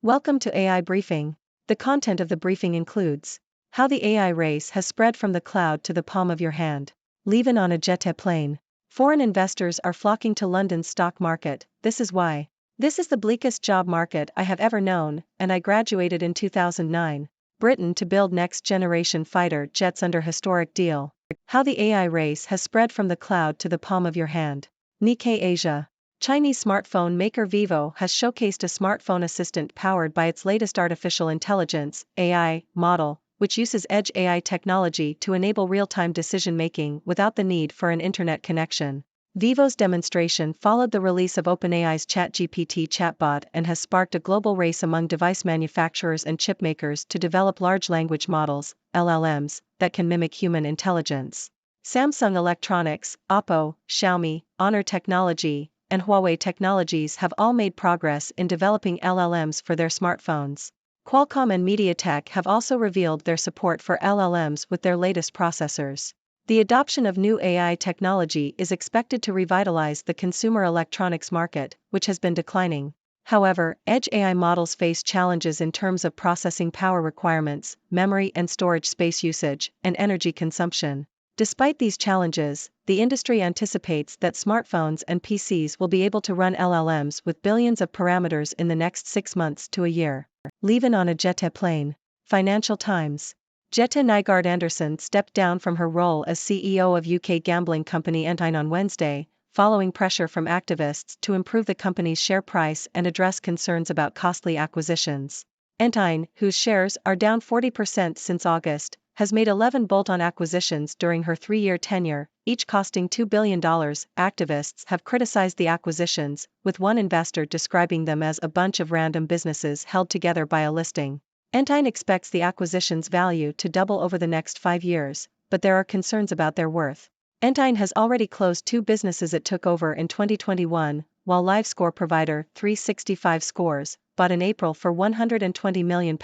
Welcome to AI Briefing. The content of the briefing includes how the AI race has spread from the cloud to the palm of your hand. Leavin on a Jette plane. Foreign investors are flocking to London's stock market, this is why. This is the bleakest job market I have ever known, and I graduated in 2009. Britain to build next-generation fighter jets under historic deal. How the AI race has spread from the cloud to the palm of your hand. Nikkei Asia. Chinese smartphone maker Vivo has showcased a smartphone assistant powered by its latest artificial intelligence (AI) model, which uses edge AI technology to enable real-time decision-making without the need for an internet connection. Vivo's demonstration followed the release of OpenAI's ChatGPT chatbot and has sparked a global race among device manufacturers and chipmakers to develop large language models, LLMs, that can mimic human intelligence. Samsung Electronics, Oppo, Xiaomi, Honor Technology, and Huawei Technologies have all made progress in developing LLMs for their smartphones. Qualcomm and MediaTek have also revealed their support for LLMs with their latest processors. The adoption of new AI technology is expected to revitalize the consumer electronics market, which has been declining. However, edge AI models face challenges in terms of processing power requirements, memory and storage space usage, and energy consumption. Despite these challenges, the industry anticipates that smartphones and PCs will be able to run LLMs with billions of parameters in the next 6 months to a year. Leavin on a Jette plane. Financial Times. Jette Nygaard-Andersen stepped down from her role as CEO of UK gambling company Entain on Wednesday, following pressure from activists to improve the company's share price and address concerns about costly acquisitions. Entain, whose shares are down 40% since August, has made 11 bolt-on acquisitions during her 3-year tenure, each costing $2 billion. Activists have criticized the acquisitions, with one investor describing them as a bunch of random businesses held together by a listing. Entain expects the acquisition's value to double over the next 5 years, but there are concerns about their worth. Entain has already closed 2 businesses it took over in 2021, while live score provider 365 Scores, bought in April for £120 million,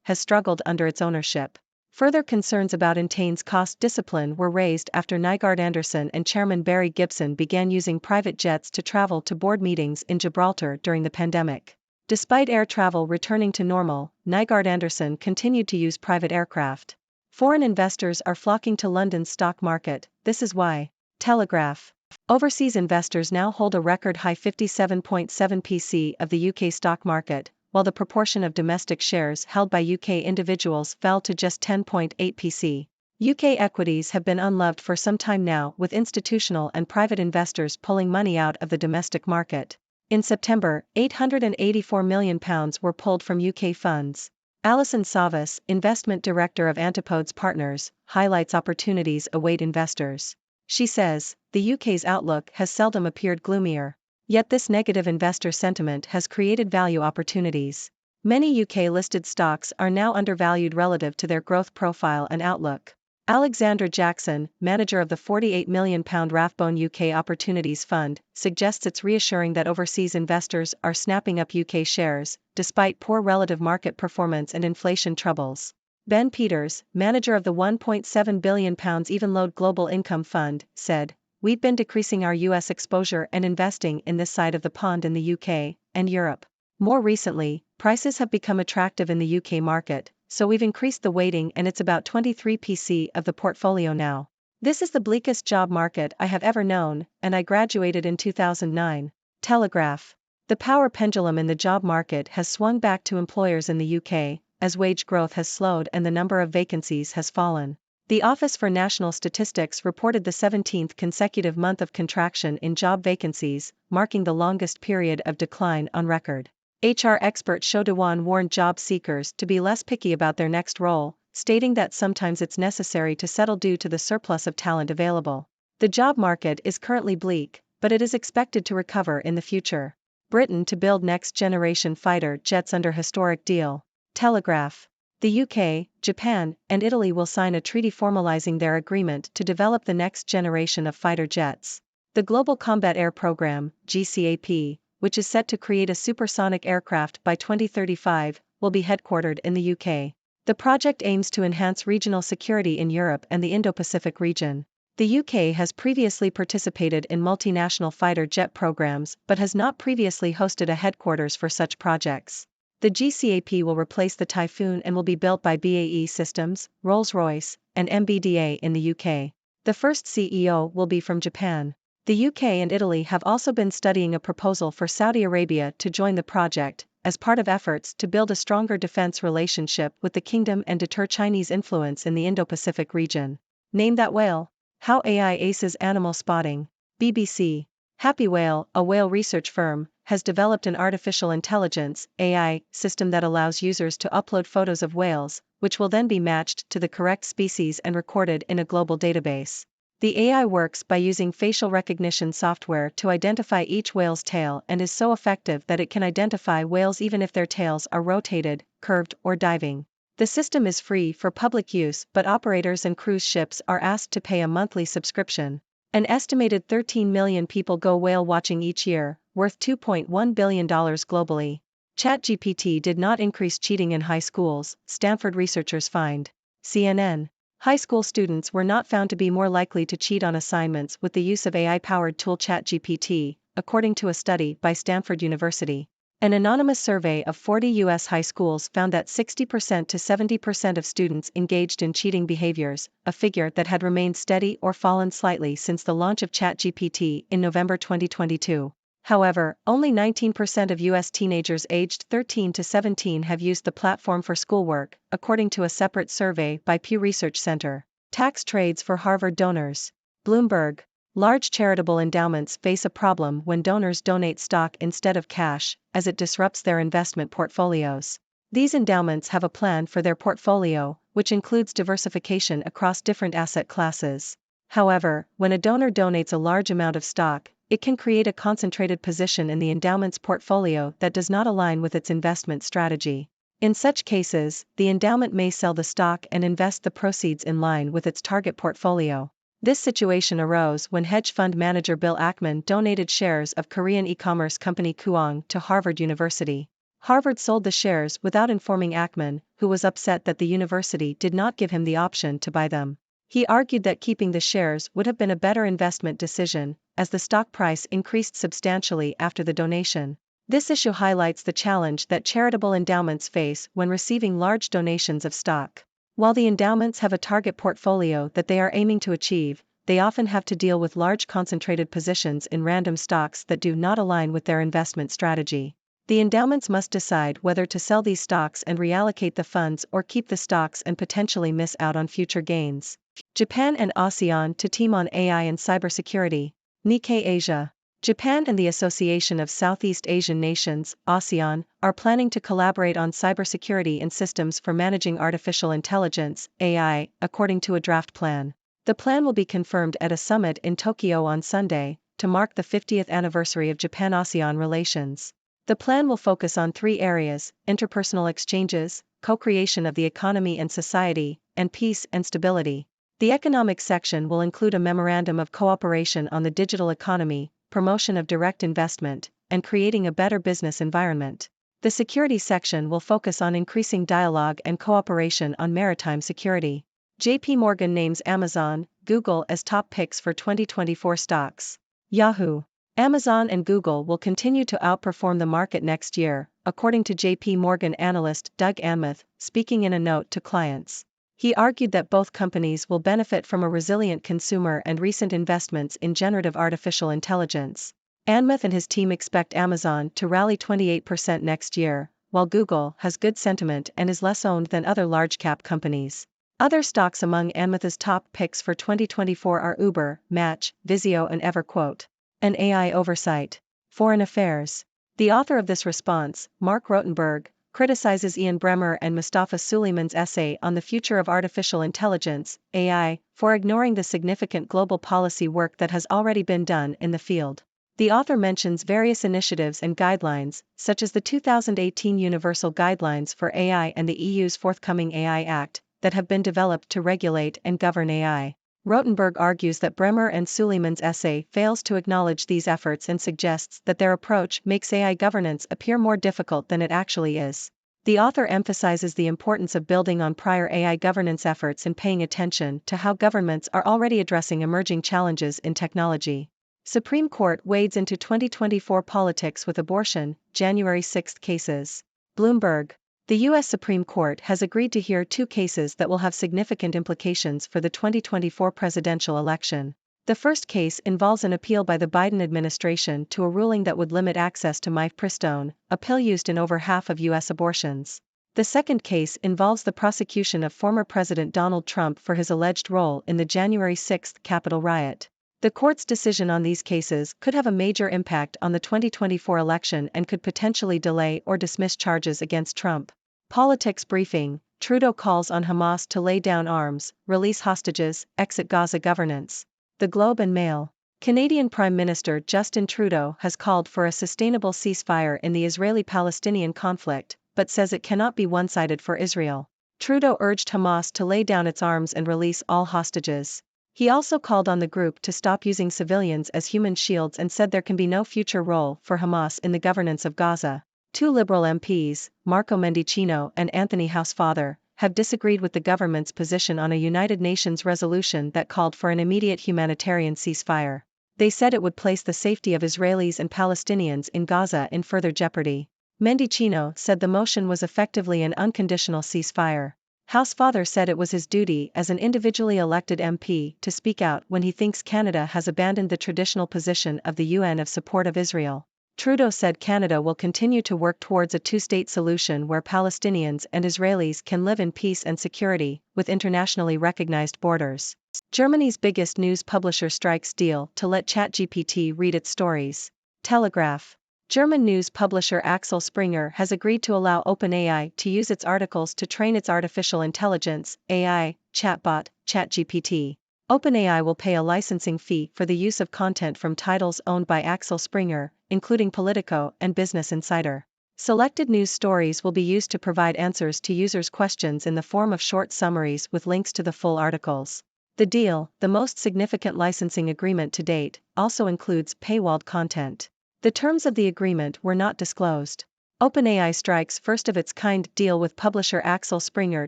has struggled under its ownership. Further concerns about Entain's cost discipline were raised after Nygaard-Andersen and Chairman Barry Gibson began using private jets to travel to board meetings in Gibraltar during the pandemic. Despite air travel returning to normal, Nygaard-Andersen continued to use private aircraft. Foreign investors are flocking to London's stock market, this is why. Telegraph. Overseas investors now hold a record high 57.7% of the UK stock market, while the proportion of domestic shares held by UK individuals fell to just 10.8%. UK equities have been unloved for some time now, with institutional and private investors pulling money out of the domestic market. In September, £884 million were pulled from UK funds. Alison Savas, investment director of Antipodes Partners, highlights opportunities await investors. She says, the UK's outlook has seldom appeared gloomier. Yet this negative investor sentiment has created value opportunities. Many UK-listed stocks are now undervalued relative to their growth profile and outlook. Alexandra Jackson, manager of the £48 million Rathbone UK Opportunities Fund, suggests it's reassuring that overseas investors are snapping up UK shares, despite poor relative market performance and inflation troubles. Ben Peters, manager of the £1.7 billion Evenlode Global Income Fund, said, "We've been decreasing our US exposure and investing in this side of the pond in the UK and Europe. More recently, prices have become attractive in the UK market, so we've increased the weighting and it's about 23% of the portfolio now. This is the bleakest job market I have ever known, and I graduated in 2009. Telegraph. The power pendulum in the job market has swung back to employers in the UK, as wage growth has slowed and the number of vacancies has fallen. The Office for National Statistics reported the 17th consecutive month of contraction in job vacancies, marking the longest period of decline on record. HR expert Shodewan warned job seekers to be less picky about their next role, stating that sometimes it's necessary to settle due to the surplus of talent available. The job market is currently bleak, but it is expected to recover in the future. Britain to build next-generation fighter jets under historic deal. Telegraph. The UK, Japan, and Italy will sign a treaty formalizing their agreement to develop the next generation of fighter jets. The Global Combat Air Programme, GCAP, which is set to create a supersonic aircraft by 2035, will be headquartered in the UK. The project aims to enhance regional security in Europe and the Indo-Pacific region. The UK has previously participated in multinational fighter jet programs but has not previously hosted a headquarters for such projects. The GCAP will replace the Typhoon and will be built by BAE Systems, Rolls-Royce, and MBDA in the UK. The first CEO will be from Japan. The UK and Italy have also been studying a proposal for Saudi Arabia to join the project, as part of efforts to build a stronger defense relationship with the kingdom and deter Chinese influence in the Indo-Pacific region. Name that whale. How AI aces animal spotting. BBC. Happy Whale, a whale research firm, has developed an artificial intelligence (AI) system that allows users to upload photos of whales, which will then be matched to the correct species and recorded in a global database. The AI works by using facial recognition software to identify each whale's tail and is so effective that it can identify whales even if their tails are rotated, curved, or diving. The system is free for public use, but operators and cruise ships are asked to pay a monthly subscription. An estimated 13 million people go whale watching each year, worth $2.1 billion globally. ChatGPT did not increase cheating in high schools, Stanford researchers find. CNN. High school students were not found to be more likely to cheat on assignments with the use of AI-powered tool ChatGPT, according to a study by Stanford University. An anonymous survey of 40 U.S. high schools found that 60% to 70% of students engaged in cheating behaviors, a figure that had remained steady or fallen slightly since the launch of ChatGPT in November 2022. However, only 19% of U.S. teenagers aged 13 to 17 have used the platform for schoolwork, according to a separate survey by Pew Research Center. Tax trades for Harvard donors. Bloomberg. Large charitable endowments face a problem when donors donate stock instead of cash, as it disrupts their investment portfolios. These endowments have a plan for their portfolio, which includes diversification across different asset classes. However, when a donor donates a large amount of stock, it can create a concentrated position in the endowment's portfolio that does not align with its investment strategy. In such cases, the endowment may sell the stock and invest the proceeds in line with its target portfolio. This situation arose when hedge fund manager Bill Ackman donated shares of Korean e-commerce company Kuong to Harvard University. Harvard sold the shares without informing Ackman, who was upset that the university did not give him the option to buy them. He argued that keeping the shares would have been a better investment decision, as the stock price increased substantially after the donation. This issue highlights the challenge that charitable endowments face when receiving large donations of stock. While the endowments have a target portfolio that they are aiming to achieve, they often have to deal with large concentrated positions in random stocks that do not align with their investment strategy. The endowments must decide whether to sell these stocks and reallocate the funds or keep the stocks and potentially miss out on future gains. Japan and ASEAN to team on AI and cybersecurity. Nikkei Asia. Japan and the Association of Southeast Asian Nations, ASEAN, are planning to collaborate on cybersecurity and systems for managing artificial intelligence, AI, according to a draft plan. The plan will be confirmed at a summit in Tokyo on Sunday, to mark the 50th anniversary of Japan-ASEAN relations. The plan will focus on 3 areas: interpersonal exchanges, co-creation of the economy and society, and peace and stability. The economic section will include a memorandum of cooperation on the digital economy, promotion of direct investment, and creating a better business environment. The security section will focus on increasing dialogue and cooperation on maritime security. JP Morgan names Amazon, Google as top picks for 2024 stocks. Yahoo! Amazon and Google will continue to outperform the market next year, according to JP Morgan analyst Doug Anmuth, speaking in a note to clients. He argued that both companies will benefit from a resilient consumer and recent investments in generative artificial intelligence. Anmuth and his team expect Amazon to rally 28% next year, while Google has good sentiment and is less owned than other large-cap companies. Other stocks among Anmuth's top picks for 2024 are Uber, Match, Vizio and EverQuote. An AI oversight. Foreign Affairs. The author of this response, Mark Rotenberg, criticizes Ian Bremmer and Mustafa Suleyman's essay on the future of artificial intelligence, AI, for ignoring the significant global policy work that has already been done in the field. The author mentions various initiatives and guidelines, such as the 2018 Universal Guidelines for AI and the EU's forthcoming AI Act, that have been developed to regulate and govern AI. Rotenberg argues that Bremmer and Suleyman's essay fails to acknowledge these efforts and suggests that their approach makes AI governance appear more difficult than it actually is. The author emphasizes the importance of building on prior AI governance efforts and paying attention to how governments are already addressing emerging challenges in technology. Supreme Court wades into 2024 politics with abortion, January 6 cases. Bloomberg. The U.S. Supreme Court has agreed to hear two cases that will have significant implications for the 2024 presidential election. The first case involves an appeal by the Biden administration to a ruling that would limit access to mifepristone, a pill used in over half of U.S. abortions. The second case involves the prosecution of former President Donald Trump for his alleged role in the January 6 Capitol riot. The court's decision on these cases could have a major impact on the 2024 election and could potentially delay or dismiss charges against Trump. Politics briefing: Trudeau calls on Hamas to lay down arms, release hostages, exit Gaza governance. The Globe and Mail. Canadian Prime Minister Justin Trudeau has called for a sustainable ceasefire in the Israeli-Palestinian conflict, but says it cannot be one-sided for Israel. Trudeau urged Hamas to lay down its arms and release all hostages. He also called on the group to stop using civilians as human shields and said there can be no future role for Hamas in the governance of Gaza. Two Liberal MPs, Marco Mendicino and Anthony Housefather, have disagreed with the government's position on a United Nations resolution that called for an immediate humanitarian ceasefire. They said it would place the safety of Israelis and Palestinians in Gaza in further jeopardy. Mendicino said the motion was effectively an unconditional ceasefire. Housefather said it was his duty as an individually elected MP to speak out when he thinks Canada has abandoned the traditional position of the UN of support of Israel. Trudeau said Canada will continue to work towards a two-state solution where Palestinians and Israelis can live in peace and security, with internationally recognized borders. Germany's biggest news publisher strikes deal to let ChatGPT read its stories. Telegraph. German news publisher Axel Springer has agreed to allow OpenAI to use its articles to train its artificial intelligence (AI) chatbot, ChatGPT. OpenAI will pay a licensing fee for the use of content from titles owned by Axel Springer, including Politico and Business Insider. Selected news stories will be used to provide answers to users' questions in the form of short summaries with links to the full articles. The deal, the most significant licensing agreement to date, also includes paywalled content. The terms of the agreement were not disclosed. OpenAI strikes first-of-its-kind deal with publisher Axel Springer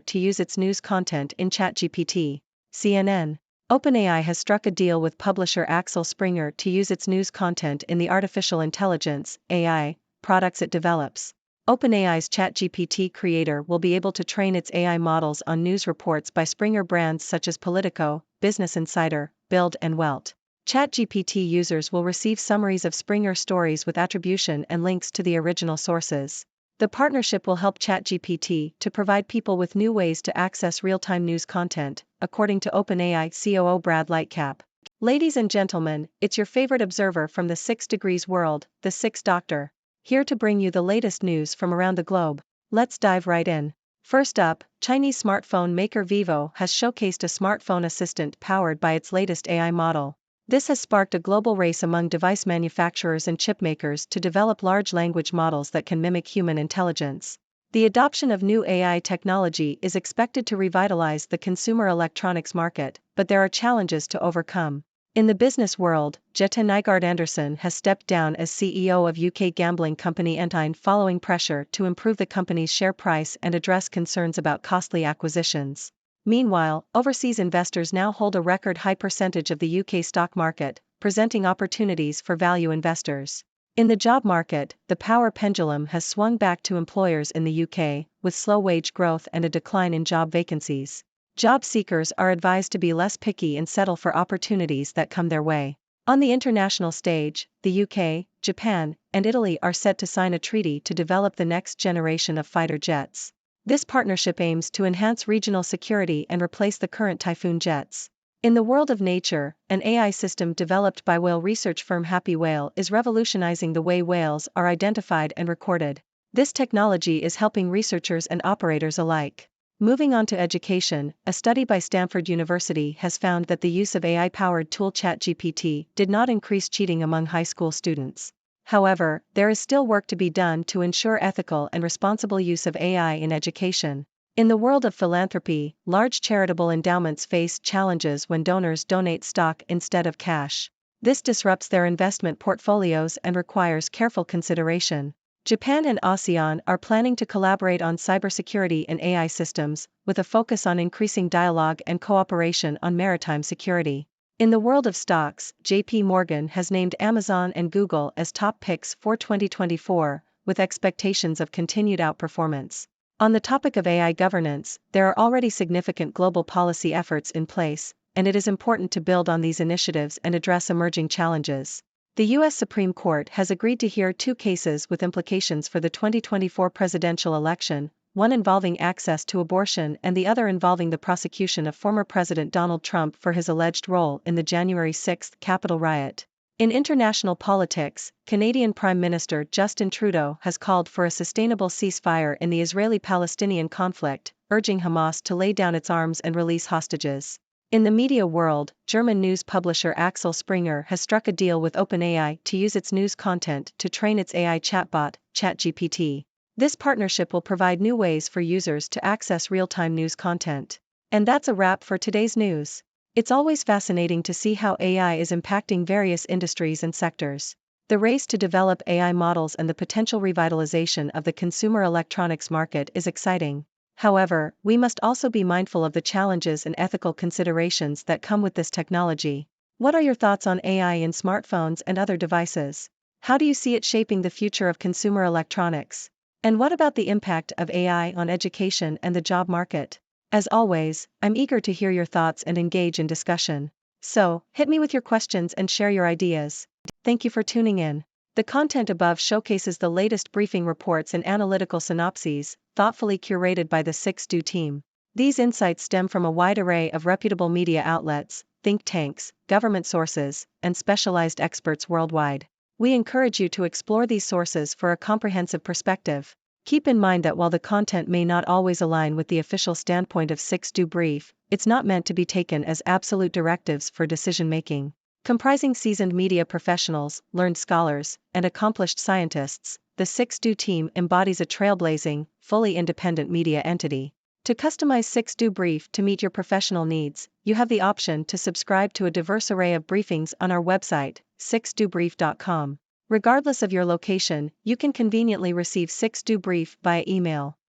to use its news content in ChatGPT. CNN. OpenAI has struck a deal with publisher Axel Springer to use its news content in the artificial intelligence (AI) products it develops. OpenAI's ChatGPT creator will be able to train its AI models on news reports by Springer brands such as Politico, Business Insider, Bild and Welt. ChatGPT users will receive summaries of Springer stories with attribution and links to the original sources. The partnership will help ChatGPT to provide people with new ways to access real-time news content, according to OpenAI COO Brad Lightcap. Ladies and gentlemen, it's your favorite observer from the 6 Degrees world, the 6th Doctor, here to bring you the latest news from around the globe. Let's dive right in. First up, Chinese smartphone maker Vivo has showcased a smartphone assistant powered by its latest AI model. This has sparked a global race among device manufacturers and chip makers to develop large language models that can mimic human intelligence. The adoption of new AI technology is expected to revitalize the consumer electronics market, but there are challenges to overcome. In the business world, Jette Nygaard-Andersen has stepped down as CEO of UK gambling company Entine following pressure to improve the company's share price and address concerns about costly acquisitions. Meanwhile, overseas investors now hold a record high percentage of the UK stock market, presenting opportunities for value investors. In the job market, the power pendulum has swung back to employers in the UK, with slow wage growth and a decline in job vacancies. Job seekers are advised to be less picky and settle for opportunities that come their way. On the international stage, the UK, Japan, and Italy are set to sign a treaty to develop the next generation of fighter jets. This partnership aims to enhance regional security and replace the current Typhoon jets. In the world of nature, an AI system developed by whale research firm Happy Whale is revolutionizing the way whales are identified and recorded. This technology is helping researchers and operators alike. Moving on to education, a study by Stanford University has found that the use of AI-powered tool ChatGPT did not increase cheating among high school students. However, there is still work to be done to ensure ethical and responsible use of AI in education. In the world of philanthropy, large charitable endowments face challenges when donors donate stock instead of cash. This disrupts their investment portfolios and requires careful consideration. Japan and ASEAN are planning to collaborate on cybersecurity and AI systems, with a focus on increasing dialogue and cooperation on maritime security. In the world of stocks, JP Morgan has named Amazon and Google as top picks for 2024, with expectations of continued outperformance. On the topic of AI governance, there are already significant global policy efforts in place, and it is important to build on these initiatives and address emerging challenges. The U.S. Supreme Court has agreed to hear two cases with implications for the 2024 presidential election, one involving access to abortion and the other involving the prosecution of former President Donald Trump for his alleged role in the January 6 Capitol riot. In international politics, Canadian Prime Minister Justin Trudeau has called for a sustainable ceasefire in the Israeli-Palestinian conflict, urging Hamas to lay down its arms and release hostages. In the media world, German news publisher Axel Springer has struck a deal with OpenAI to use its news content to train its AI chatbot, ChatGPT. This partnership will provide new ways for users to access real-time news content. And that's a wrap for today's news. It's always fascinating to see how AI is impacting various industries and sectors. The race to develop AI models and the potential revitalization of the consumer electronics market is exciting. However, we must also be mindful of the challenges and ethical considerations that come with this technology. What are your thoughts on AI in smartphones and other devices? How do you see it shaping the future of consumer electronics? And what about the impact of AI on education and the job market? As always, I'm eager to hear your thoughts and engage in discussion. So, hit me with your questions and share your ideas. Thank you for tuning in. The content above showcases the latest briefing reports and analytical synopses, thoughtfully curated by the 6Do team. These insights stem from a wide array of reputable media outlets, think tanks, government sources, and specialized experts worldwide. We encourage you to explore these sources for a comprehensive perspective. Keep in mind that while the content may not always align with the official standpoint of 6Do Brief, it's not meant to be taken as absolute directives for decision-making. Comprising seasoned media professionals, learned scholars, and accomplished scientists, the 6Do team embodies a trailblazing, fully independent media entity. To customize 6Do Brief to meet your professional needs, you have the option to subscribe to a diverse array of briefings on our website, 6dobrief.com. Regardless of your location, you can conveniently receive 6Do Brief via email.